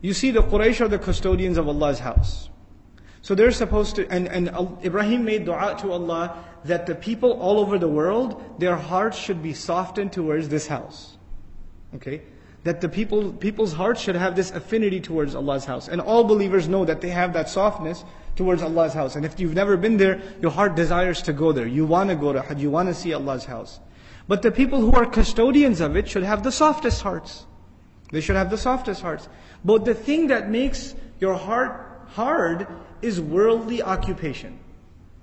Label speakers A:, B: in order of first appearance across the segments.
A: You see, the Quraysh are the custodians of Allah's house. So they're supposed to, and Ibrahim made dua to Allah that the people all over the world, their hearts should be softened towards this house. Okay? That the people's hearts should have this affinity towards Allah's house. And all believers know that they have that softness towards Allah's house. And if you've never been there, your heart desires to go there. You want to go to Hajj, you want to see Allah's house. But the people who are custodians of it should have the softest hearts. They should have the softest hearts. But the thing that makes your heart hard is worldly occupation.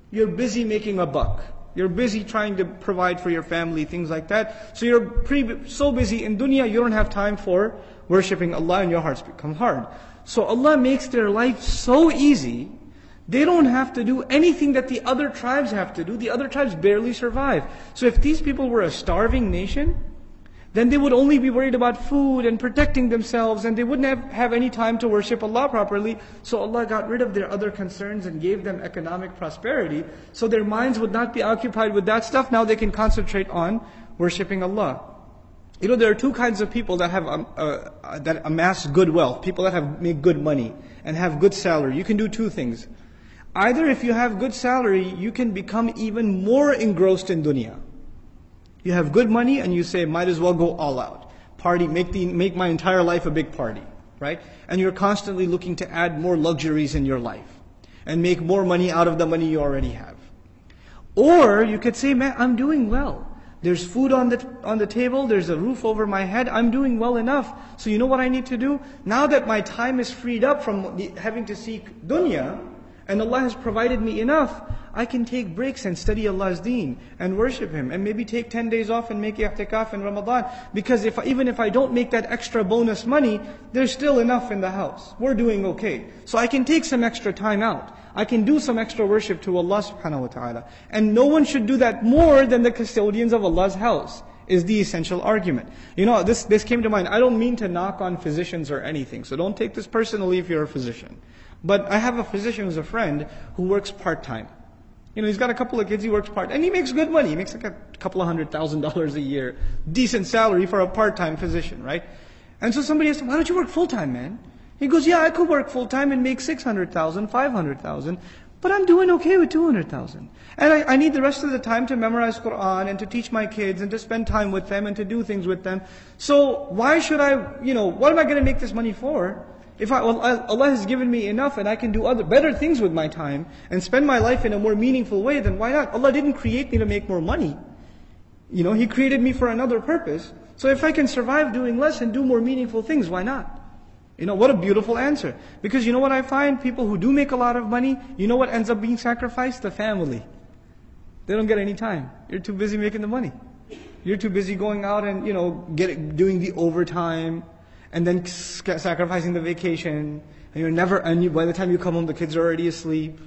A: You're busy making a buck. You're busy trying to provide for your family, things like that. So you're so busy in dunya, you don't have time for worshipping Allah, and your hearts become hard. So Allah makes their life so easy, they don't have to do anything that the other tribes have to do. The other tribes barely survive. So if these people were a starving nation, then they would only be worried about food and protecting themselves, and they wouldn't have any time to worship Allah properly. So Allah got rid of their other concerns and gave them economic prosperity. So their minds would not be occupied with that stuff. Now they can concentrate on worshipping Allah. You know, there are two kinds of people that have that amass good wealth. People that make good money and have good salary. You can do two things. Either if you have good salary, you can become even more engrossed in dunya. You have good money and you say, might as well go all out. Party, make my entire life a big party, right? And you're constantly looking to add more luxuries in your life and make more money out of the money you already have. Or you could say, man, I'm doing well. There's food on the table, there's a roof over my head, I'm doing well enough. So you know what I need to do? Now that my time is freed up from having to seek dunya, and Allah has provided me enough, I can take breaks and study Allah's deen and worship Him, and maybe take 10 days off and make i'tikaf in Ramadan. Because even if I don't make that extra bonus money, there's still enough in the house. We're doing okay. So I can take some extra time out. I can do some extra worship to Allah subhanahu wa ta'ala. And no one should do that more than the custodians of Allah's house, is the essential argument. You know, this came to mind. I don't mean to knock on physicians or anything, so don't take this personally if you're a physician. But I have a physician who's a friend who works part-time. You know, he's got a couple of kids, he works part-time. And he makes good money. He makes like a couple of $100,000 a year. Decent salary for a part-time physician, right? And so somebody asked him, why don't you work full-time, man? He goes, yeah, I could work full-time and make $600,000, $500,000. But I'm doing okay with $200,000. And I need the rest of the time to memorize Qur'an and to teach my kids and to spend time with them and to do things with them. So why should I, what am I going to make this money for? If Allah has given me enough and I can do better things with my time and spend my life in a more meaningful way, then why not? Allah didn't create me to make more money. He created me for another purpose. So if I can survive doing less and do more meaningful things, why not? What a beautiful answer. Because you know what I find? People who do make a lot of money, you know what ends up being sacrificed? The family. They don't get any time. You're too busy making the money. You're too busy going out and, doing the overtime, and then sacrificing the vacation. And by the time you come home, the kids are already asleep.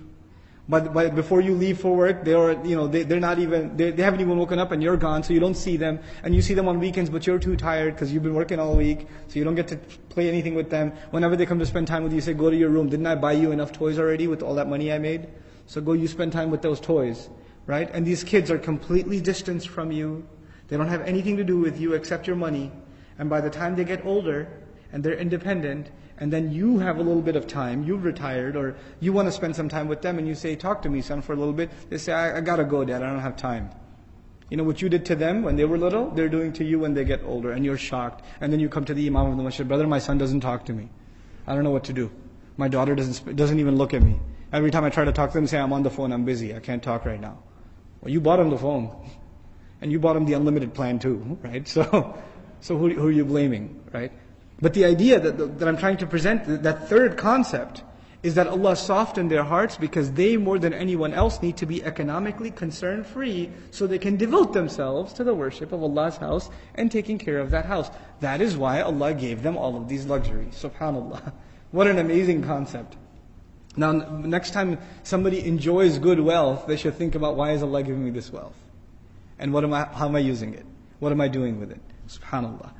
A: But before you leave for work, they haven't even woken up and you're gone, so you don't see them. And you see them on weekends, but you're too tired because you've been working all week, so you don't get to play anything with them. Whenever they come to spend time with you, you say, go to your room. Didn't I buy you enough toys already with all that money I made? So go, you spend time with those toys, right? And these kids are completely distanced from you. They don't have anything to do with you except your money. And by the time they get older and they're independent, and then you have a little bit of time, you've retired, or you want to spend some time with them, and you say, talk to me, son, for a little bit. They say, I gotta go, Dad, I don't have time. What you did to them when they were little, they're doing to you when they get older, and you're shocked. And then you come to the Imam of the Masjid, brother, my son doesn't talk to me. I don't know what to do. My daughter doesn't even look at me. Every time I try to talk to them, say, I'm on the phone, I'm busy, I can't talk right now. Well, you bought him the phone. And you bought him the unlimited plan too, right? So who are you blaming, right? But the idea that I'm trying to present, that third concept, is that Allah softened their hearts because they, more than anyone else, need to be economically concern-free so they can devote themselves to the worship of Allah's house and taking care of that house. That is why Allah gave them all of these luxuries. SubhanAllah. What an amazing concept. Now, next time somebody enjoys good wealth, they should think about, why is Allah giving me this wealth? And how am I using it? What am I doing with it? SubhanAllah.